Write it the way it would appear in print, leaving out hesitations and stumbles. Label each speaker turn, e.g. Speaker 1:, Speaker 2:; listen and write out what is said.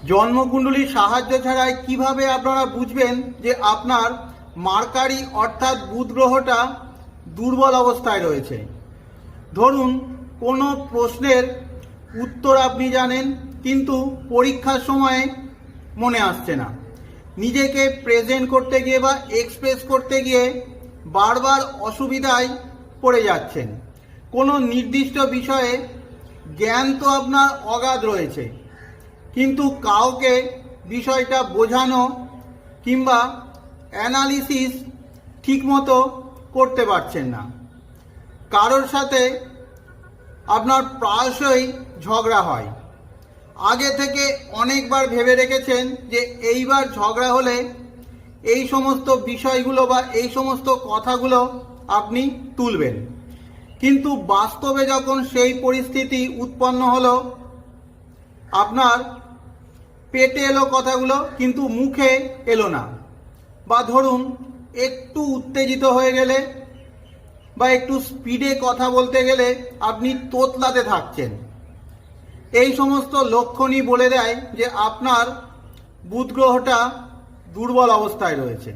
Speaker 1: জন্মকুণ্ডলীর সাহায্য ছাড়াই কিভাবে আপনারা বুঝবেন যে আপনার মার্কারি অর্থাৎ বুধ গ্রহটা দুর্বল অবস্থায় রয়েছে? ধরুন কোনো প্রশ্নের উত্তর আপনি জানেন কিন্তু পরীক্ষার সময়ে মনে আসছে না, নিজেকে প্রেজেন্ট করতে গিয়ে বা এক্সপ্রেস করতে গিয়ে বারবার অসুবিধায় পড়ে যাচ্ছেন, কোনো নির্দিষ্ট বিষয়ে জ্ঞান তো আপনার অগাধ রয়েছে কিন্তু কাউকে বিষয়টা বোঝানো কিংবা অ্যানালিসিস ঠিকমতো করতে পারছেন না, কারোর সাথে আপনার প্রায়শই ঝগড়া হয়, আগে থেকে অনেকবার ভেবে রেখেছেন যে এইবার ঝগড়া হলে এই সমস্ত বিষয়গুলো বা এই সমস্ত কথাগুলো আপনি তুলবেন, কিন্তু বাস্তবে যখন সেই পরিস্থিতি উৎপন্ন হলো আপনার পেটে এলো কথাগুলো কিন্তু মুখে এলো না, বা ধরুন একটু উত্তেজিত হয়ে গেলে বা একটু স্পিডে কথা বলতে গেলে আপনি তোতলাতে থাকছেন, এই সমস্ত লক্ষণই বলে দেয় যে আপনার বুধ গ্রহটা দুর্বল অবস্থায় রয়েছে।